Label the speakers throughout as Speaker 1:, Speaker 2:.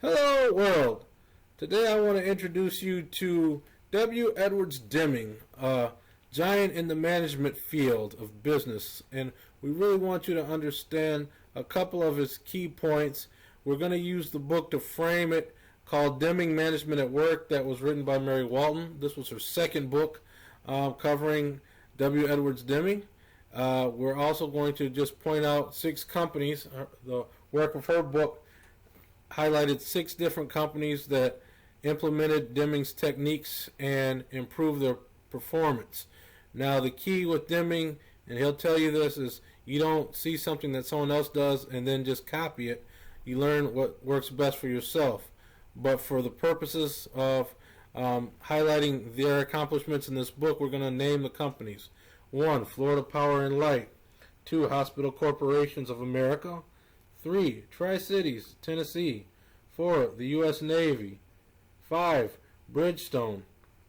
Speaker 1: Hello world! Today I want to introduce you to W. Edwards Deming, a giant in the management field of business, and we really want you to understand a couple of his key points. We're going to use the book to frame it, called Deming Management at Work, that was written by Mary Walton. This was her second book covering W. Edwards Deming. We're also going to just point out 6 companies. The work of her book highlighted 6 different companies that implemented Deming's techniques and improved their performance. Now the key with Deming, and he'll tell you this, is you don't see something that someone else does and then just copy it. You learn what works best for yourself. But for the purposes of highlighting their accomplishments in this book, we're going to name the companies. 1. Florida Power and Light. 2. Hospital Corporations of America. 3. Tri-Cities, Tennessee. 4. The U.S. Navy. 5. Bridgestone.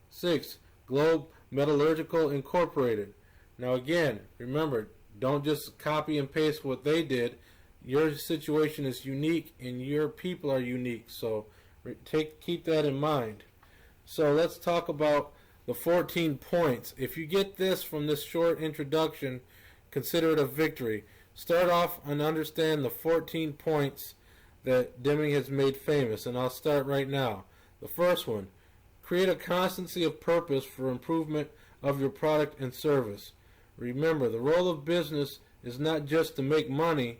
Speaker 1: 6. Globe Metallurgical Incorporated. Now again, remember, don't just copy and paste what they did. Your situation is unique and your people are unique, so keep that in mind. So let's talk about the 14 points. If you get this from this short introduction, consider it a victory. Start off and understand the 14 points that Deming has made famous, and I'll start right now. The first one, create a constancy of purpose for improvement of your product and service. Remember, the role of business is not just to make money.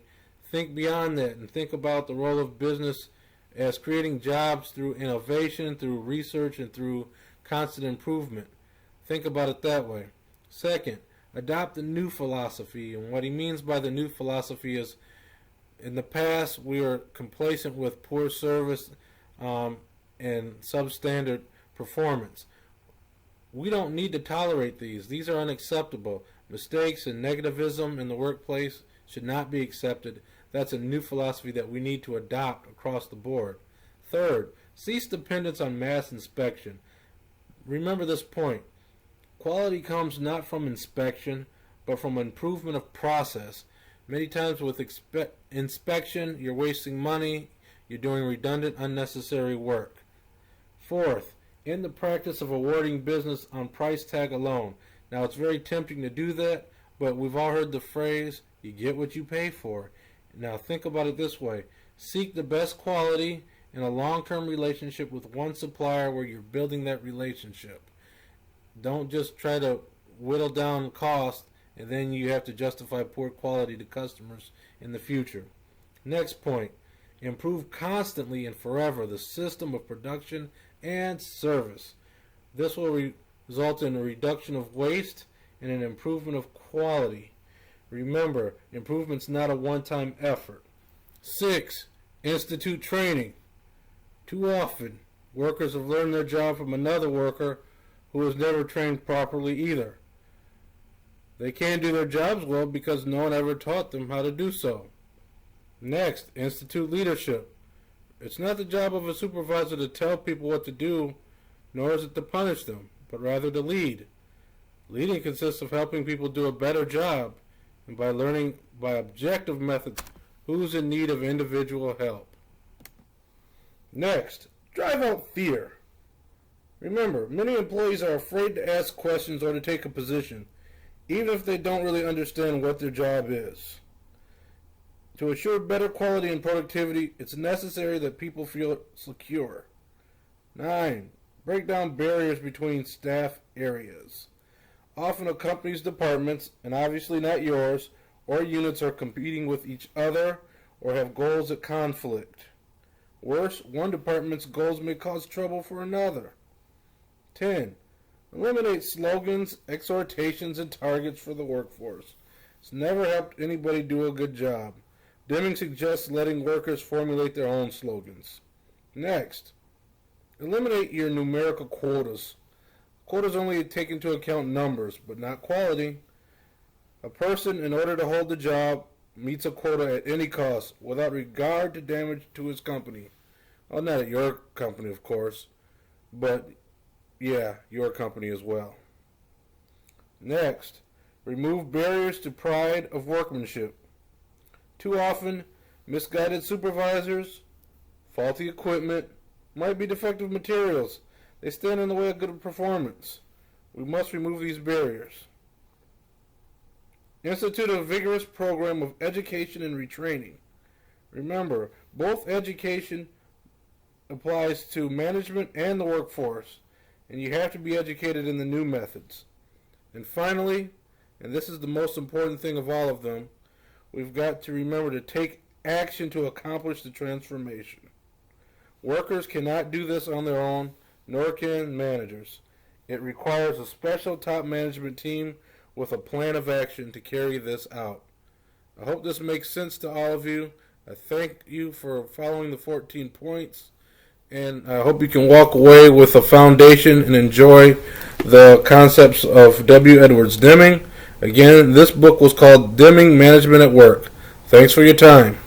Speaker 1: Think beyond that and think about the role of business as creating jobs through innovation, through research, and through constant improvement. Think about it that way. Second, adopt a new philosophy, and what he means by the new philosophy is, in the past we were complacent with poor service and substandard performance. We don't need to tolerate these. These are unacceptable. Mistakes and negativism in the workplace should not be accepted. That's a new philosophy that we need to adopt across the board. Third, cease dependence on mass inspection. Remember this point. Quality comes not from inspection, but from improvement of process. Many times with inspection, you're wasting money, you're doing redundant, unnecessary work. Fourth, end the practice of awarding business on price tag alone. Now it's very tempting to do that, but we've all heard the phrase, you get what you pay for. Now think about it this way. Seek the best quality in a long-term relationship with one supplier where you're building that relationship. Don't just try to whittle down cost and then you have to justify poor quality to customers in the future. Next point, improve constantly and forever the system of production and service. This will result in a reduction of waste and an improvement of quality. Remember, improvement's not a one-time effort. 6. Institute training. Too often, workers have learned their job from another worker who was never trained properly either. They can't do their jobs well because no one ever taught them how to do so. Next, institute leadership. It's not the job of a supervisor to tell people what to do, nor is it to punish them, but rather to lead. Leading consists of helping people do a better job, and by learning by objective methods who's in need of individual help. Next, drive out fear. Remember, many employees are afraid to ask questions or to take a position, even if they don't really understand what their job is. To assure better quality and productivity, it's necessary that people feel secure. 9. Break down barriers between staff areas. Often a company's departments, and obviously not yours, or units are competing with each other or have goals at conflict. Worse, one department's goals may cause trouble for another. 10. Eliminate slogans, exhortations, and targets for the workforce. It's never helped anybody do a good job. Deming suggests letting workers formulate their own slogans. Next, eliminate your numerical quotas. Quotas only take into account numbers, but not quality. A person, in order to hold the job, meets a quota at any cost, without regard to damage to his company. Well, not at your company, of course, but yeah, your company as well. Next, remove barriers to pride of workmanship. Too often, misguided supervisors, faulty equipment, might be defective materials. They stand in the way of good performance. We must remove these barriers. Institute a vigorous program of education and retraining. Remember, both education applies to management and the workforce, and you have to be educated in the new methods. And finally, and this is the most important thing of all of them, we've got to remember to take action to accomplish the transformation. Workers cannot do this on their own, nor can managers. It requires a special top management team with a plan of action to carry this out. I hope this makes sense to all of you. I thank you for following the 14 points, and I hope you can walk away with a foundation and enjoy the concepts of W. Edwards Deming. Again, this book was called Deming Management at Work. Thanks for your time.